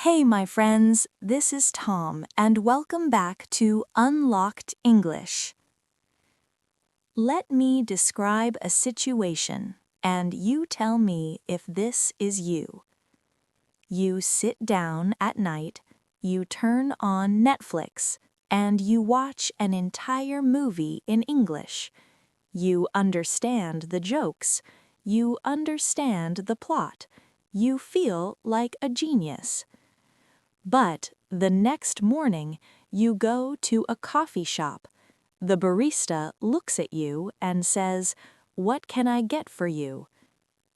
Hey, my friends, this is Tom, and welcome back to Unlocked English. Let me describe a situation, and you tell me if this is you. You sit down at night, you turn on Netflix, and you watch an entire movie in English. You understand the jokes, you understand the plot, you feel like a genius. But the next morning, you go to a coffee shop. The barista looks at you and says, "What can I get for you?"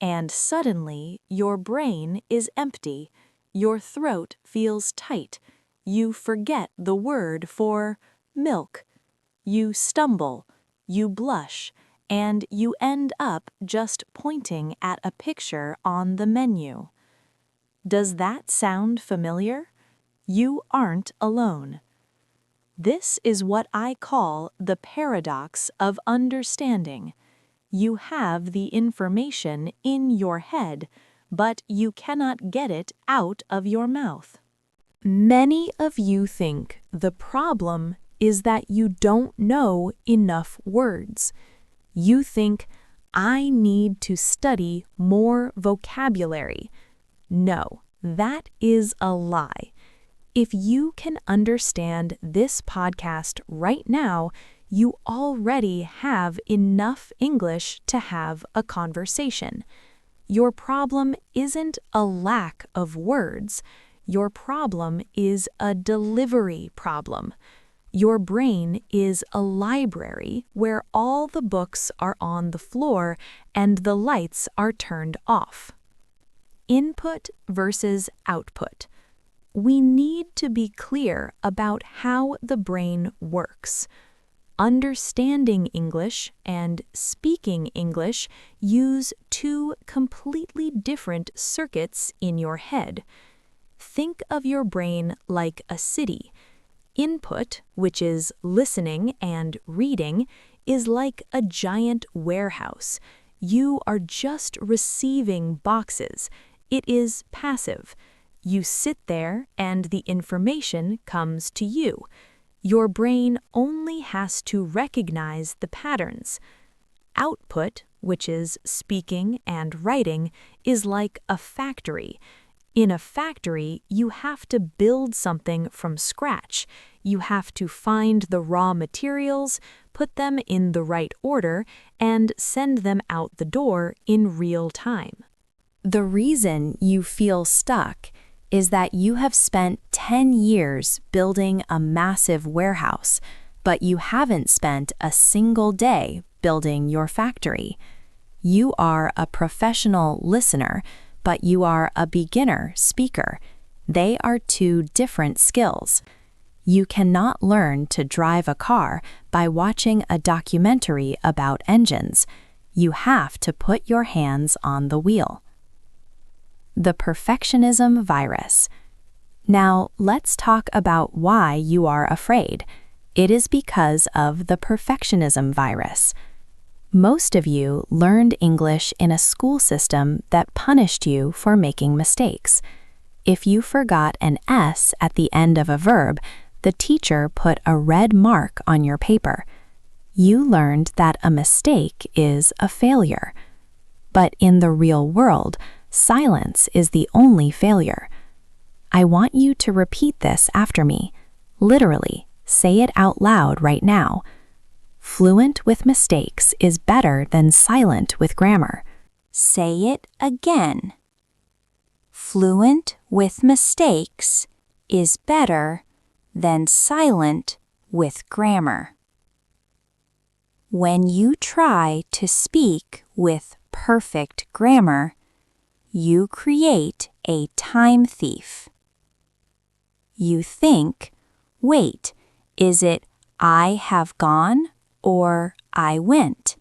And suddenly, your brain is empty. Your throat feels tight. You forget the word for milk. You stumble, you blush, and you end up just pointing at a picture on the menu. Does that sound familiar? You aren't alone. This is what I call the paradox of understanding. You have the information in your head, but you cannot get it out of your mouth. Many of you think the problem is that you don't know enough words. You think, I need to study more vocabulary. No, that is a lie. If you can understand this podcast right now, you already have enough English to have a conversation. Your problem isn't a lack of words. Your problem is a delivery problem. Your brain is a library where all the books are on the floor and the lights are turned off. Input versus output. We need to be clear about how the brain works. Understanding English and speaking English use two completely different circuits in your head. Think of your brain like a city. Input, which is listening and reading, is like a giant warehouse. You are just receiving boxes. It is passive. You sit there and the information comes to you. Your brain only has to recognize the patterns. Output, which is speaking and writing, is like a factory. In a factory, you have to build something from scratch. You have to find the raw materials, put them in the right order, and send them out the door in real time. The reason you feel stuck is that you have spent 10 years building a massive warehouse, but you haven't spent a single day building your factory. You are a professional listener, but you are a beginner speaker. They are two different skills. You cannot learn to drive a car by watching a documentary about engines. You have to put your hands on the wheel. The perfectionism virus. Now, let's talk about why you are afraid. It is because of the perfectionism virus. Most of you learned English in a school system that punished you for making mistakes. If you forgot an S at the end of a verb, the teacher put a red mark on your paper. You learned that a mistake is a failure. But in the real world, silence is the only failure. I want you to repeat this after me. Literally, say it out loud right now. Fluent with mistakes is better than silent with grammar. Say it again. Fluent with mistakes is better than silent with grammar. When you try to speak with perfect grammar, you create a time thief. You think, wait, is it I have gone or I went?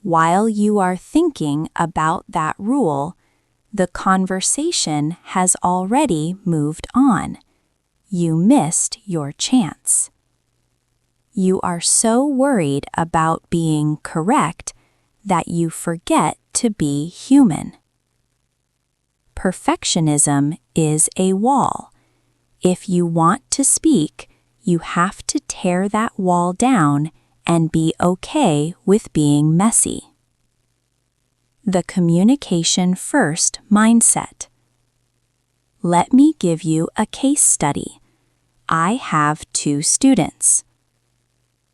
While you are thinking about that rule, the conversation has already moved on. You missed your chance. You are so worried about being correct that you forget to be human. Perfectionism is a wall. If you want to speak, you have to tear that wall down and be okay with being messy. The communication first mindset. Let me give you a case study. I have 2 students.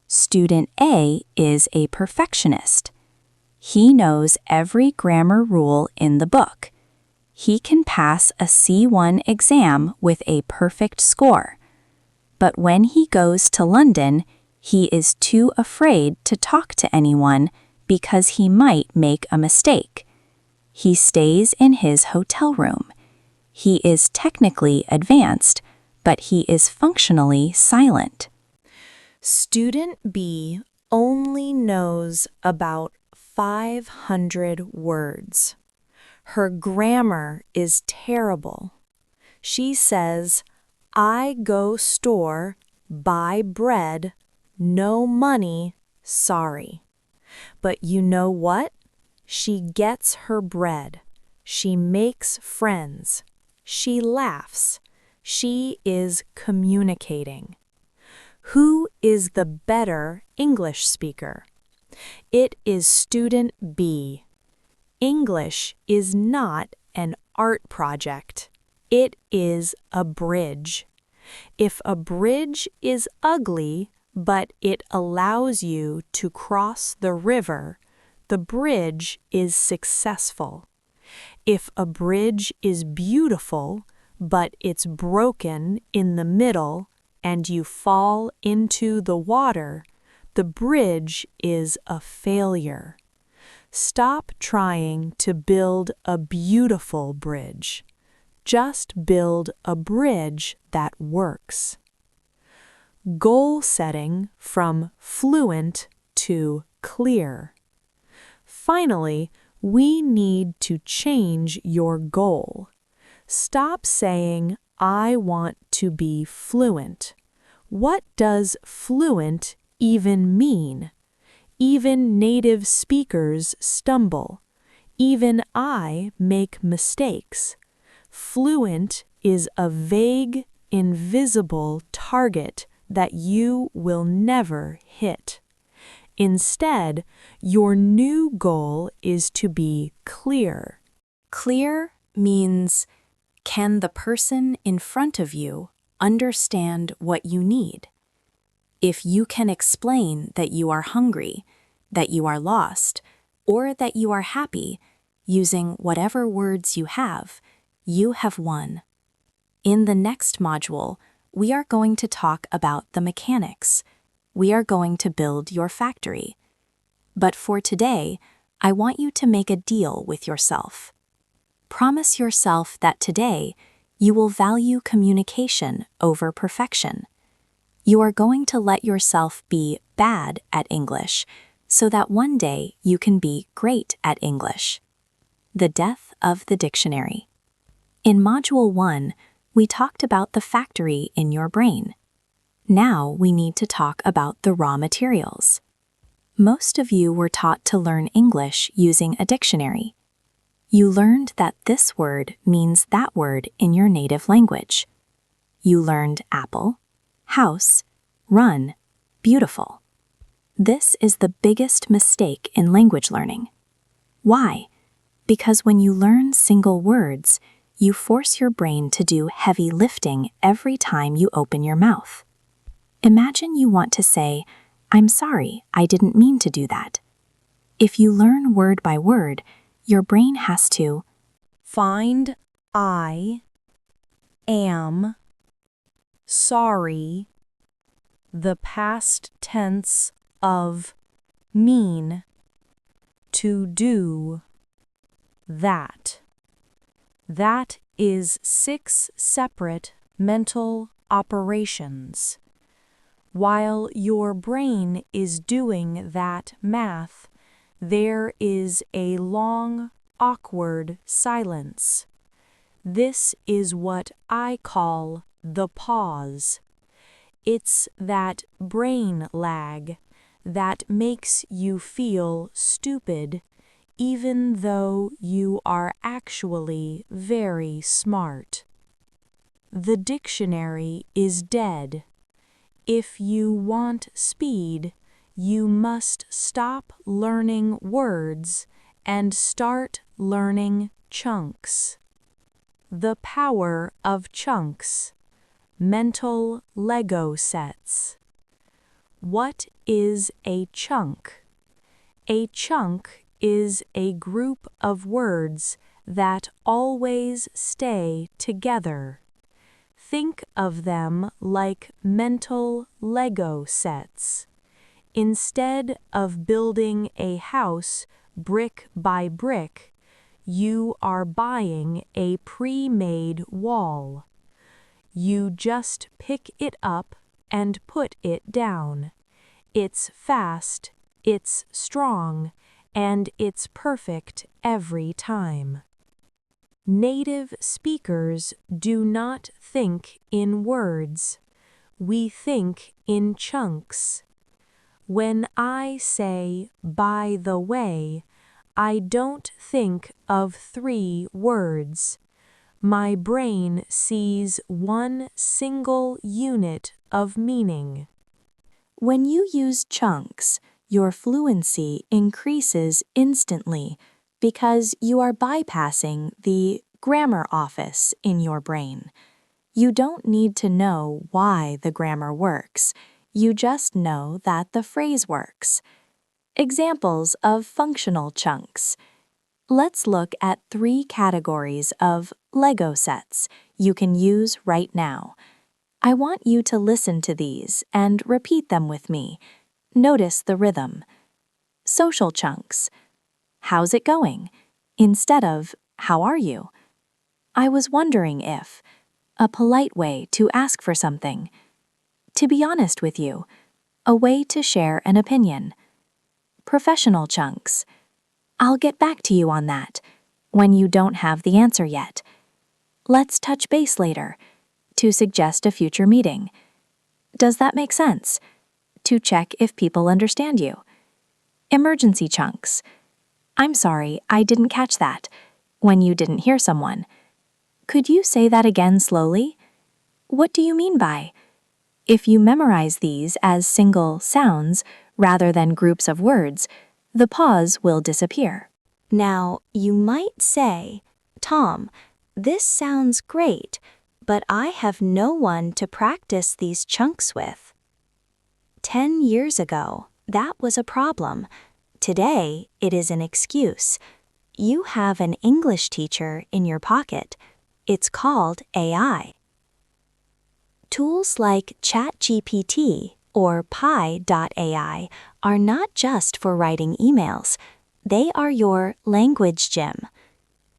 Student A is a perfectionist. He knows every grammar rule in the book. He can pass a C1 exam with a perfect score. But when he goes to London, he is too afraid to talk to anyone because he might make a mistake. He stays in his hotel room. He is technically advanced, but he is functionally silent. Student B only knows about 500 words. Her grammar is terrible. She says, I go store, buy bread, no money, sorry. But you know what? She gets her bread. She makes friends. She laughs. She is communicating. Who is the better English speaker? It is student B. English is not an art project. It is a bridge. If a bridge is ugly, but it allows you to cross the river, the bridge is successful. If a bridge is beautiful, but it's broken in the middle and you fall into the water, the bridge is a failure. Stop trying to build a beautiful bridge. Just build a bridge that works. Goal setting from fluent to clear. Finally, we need to change your goal. Stop saying, I want to be fluent. What does fluent even mean? Even native speakers stumble. Even I make mistakes. Fluent is a vague, invisible target that you will never hit. Instead, your new goal is to be clear. Clear means, can the person in front of you understand what you need? If you can explain that you are hungry, that you are lost, or that you are happy, using whatever words you have won. In the next module, we are going to talk about the mechanics. We are going to build your factory. But for today, I want you to make a deal with yourself. Promise yourself that today you will value communication over perfection. You are going to let yourself be bad at English so that one day you can be great at English. The death of the dictionary. In Module 1, we talked about the factory in your brain. Now we need to talk about the raw materials. Most of you were taught to learn English using a dictionary. You learned that this word means that word in your native language. You learned apple, house, run, beautiful. This is the biggest mistake in language learning. Why? Because when you learn single words, you force your brain to do heavy lifting every time you open your mouth. Imagine you want to say, I'm sorry, I didn't mean to do that. If you learn word by word, your brain has to find I am sorry, the past tense of mean, to do that. That is 6 separate mental operations. While your brain is doing that math, there is a long, awkward silence. This is what I call the pause. It's that brain lag that makes you feel stupid, even though you are actually very smart. The dictionary is dead. If you want speed, you must stop learning words and start learning chunks. The power of chunks. Mental Lego sets. What is a chunk? A chunk is a group of words that always stay together. Think of them like mental Lego sets. Instead of building a house brick by brick, you are buying a pre-made wall. You just pick it up and put it down. It's fast, it's strong, and it's perfect every time. Native speakers do not think in words. We think in chunks. When I say, by the way, I don't think of 3 words. My brain sees one single unit of meaning. When you use chunks, your fluency increases instantly because you are bypassing the grammar office in your brain. You don't need to know why the grammar works. You just know that the phrase works. Examples of functional chunks. Let's look at 3 categories of Lego sets you can use right now. I want you to listen to these and repeat them with me. Notice the rhythm. Social chunks. How's it going? Instead of, how are you? I was wondering if. A polite way to ask for something. To be honest with you. A way to share an opinion. Professional chunks. I'll get back to you on that, when you don't have the answer yet. Let's touch base later, to suggest a future meeting. Does that make sense? To check if people understand you. Emergency chunks. I'm sorry, I didn't catch that, when you didn't hear someone. Could you say that again slowly? What do you mean by? If you memorize these as single sounds rather than groups of words, the pause will disappear. Now, you might say, Tom, this sounds great, but I have no one to practice these chunks with. 10 years ago, that was a problem. Today, it is an excuse. You have an English teacher in your pocket. It's called AI. Tools like ChatGPT or Pi.ai are not just for writing emails. They are your language gym.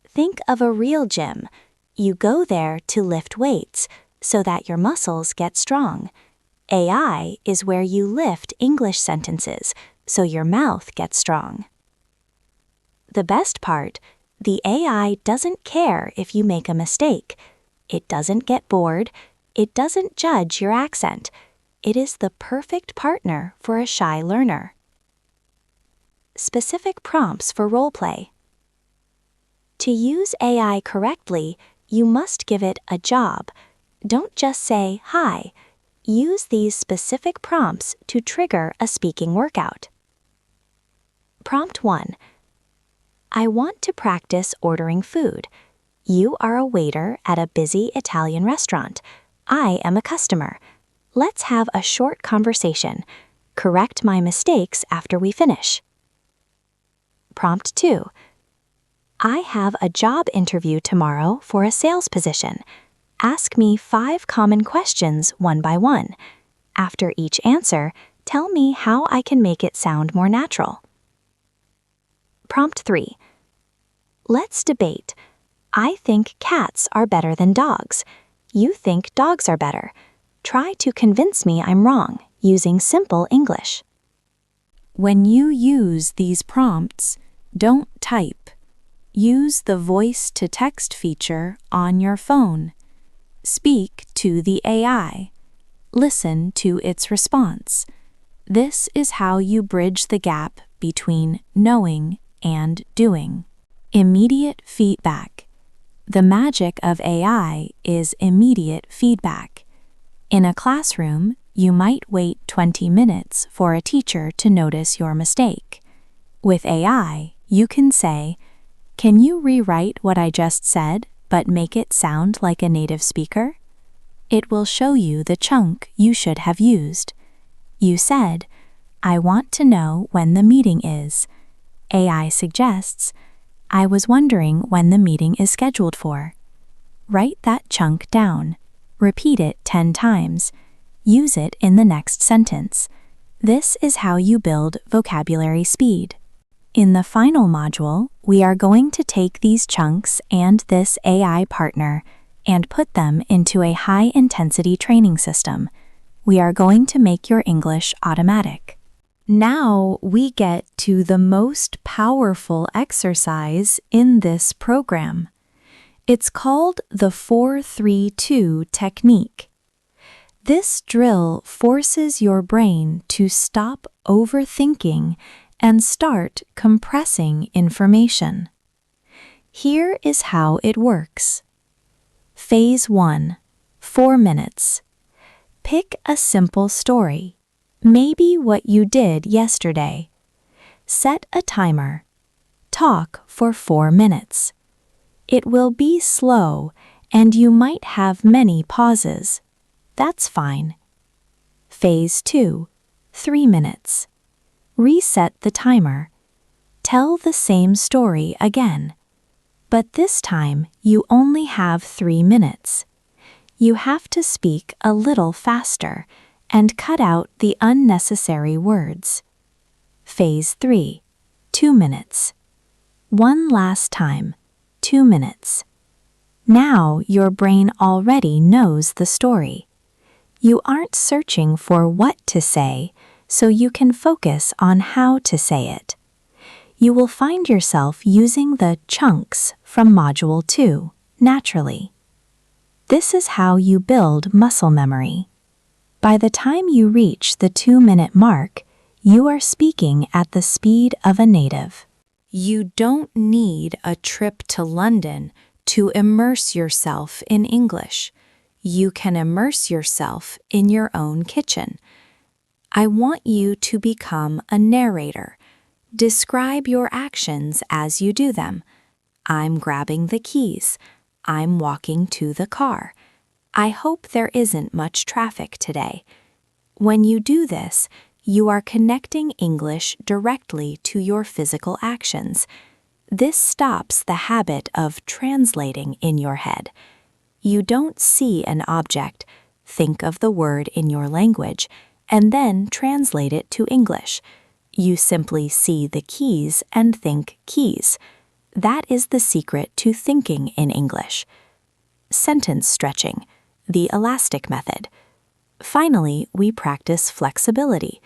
Think of a real gym. You go there to lift weights so that your muscles get strong. AI is where you lift English sentences so your mouth gets strong. The best part, the AI doesn't care if you make a mistake. It doesn't get bored. It doesn't judge your accent. It is the perfect partner for a shy learner. Specific prompts for role play. To use AI correctly, you must give it a job. Don't just say, hi. Use these specific prompts to trigger a speaking workout. Prompt 1. I want to practice ordering food. You are a waiter at a busy Italian restaurant. I am a customer. Let's have a short conversation. Correct my mistakes after we finish. Prompt 2. I have a job interview tomorrow for a sales position. Ask me 5 common questions one by one. After each answer, tell me how I can make it sound more natural. Prompt 3. Let's debate. I think cats are better than dogs. You think dogs are better. Try to convince me I'm wrong using simple English. When you use these prompts, don't type. Use the voice-to-text feature on your phone. Speak to the AI. Listen to its response. This is how you bridge the gap between knowing and doing. Immediate feedback. The magic of AI is immediate feedback. In a classroom, you might wait 20 minutes for a teacher to notice your mistake. With AI, you can say, "Can you rewrite what I just said, but make it sound like a native speaker?" It will show you the chunk you should have used. You said, "I want to know when the meeting is." AI suggests, "I was wondering when the meeting is scheduled for." Write that chunk down. Repeat it 10 times. Use it in the next sentence. This is how you build vocabulary speed. In the final module, we are going to take these chunks and this AI partner and put them into a high-intensity training system. We are going to make your English automatic. Now we get to the most powerful exercise in this program. It's called the 4-3-2 technique. This drill forces your brain to stop overthinking and start compressing information. Here is how it works. Phase 1, 4 minutes. Pick a simple story, maybe what you did yesterday. Set a timer. Talk for 4 minutes. It will be slow and you might have many pauses. That's fine. Phase 2, 3 minutes. Reset the timer. Tell the same story again. But this time you only have 3 minutes. You have to speak a little faster and cut out the unnecessary words. Phase 3, 2 minutes. One last time, 2 minutes. Now your brain already knows the story. You aren't searching for what to say, so you can focus on how to say it. You will find yourself using the chunks from Module 2 naturally. This is how you build muscle memory. By the time you reach the 2-minute mark, you are speaking at the speed of a native. You don't need a trip to London to immerse yourself in English. You can immerse yourself in your own kitchen. I want you to become a narrator. Describe your actions as you do them. I'm grabbing the keys. I'm walking to the car. I hope there isn't much traffic today. When you do this, you are connecting English directly to your physical actions. This stops the habit of translating in your head. You don't see an object, think of the word in your language, and then translate it to English. You simply see the keys and think keys. That is the secret to thinking in English. Sentence stretching, the elastic method. Finally, we practice flexibility.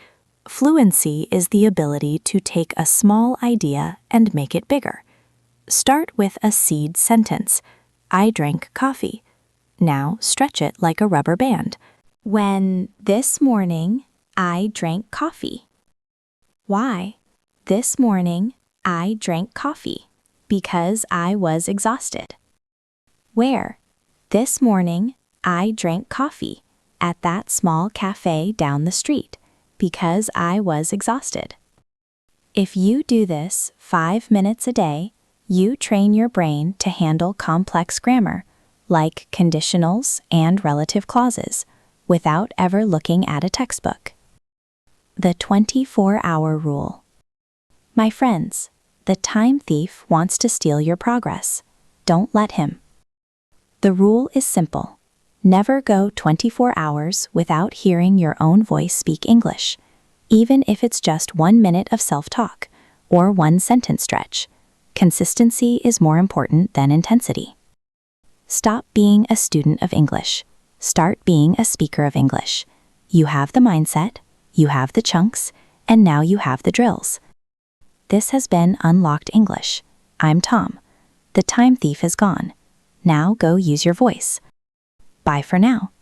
Fluency is the ability to take a small idea and make it bigger. Start with a seed sentence. I drank coffee. Now stretch it like a rubber band. When this morning, I drank coffee. Why? This morning, I drank coffee because I was exhausted. Where? This morning, I drank coffee at that small cafe down the street because I was exhausted. If you do this 5 minutes a day, you train your brain to handle complex grammar, like conditionals and relative clauses, without ever looking at a textbook. The 24-hour rule. My friends, the time thief wants to steal your progress. Don't let him. The rule is simple. Never go 24 hours without hearing your own voice speak English, even if it's just 1 minute of self-talk or 1 sentence stretch. Consistency is more important than intensity. Stop being a student of English. Start being a speaker of English. You have the mindset, you have the chunks, and now you have the drills. This has been Unlocked English. I'm Tom. The time thief is gone. Now go use your voice. Bye for now.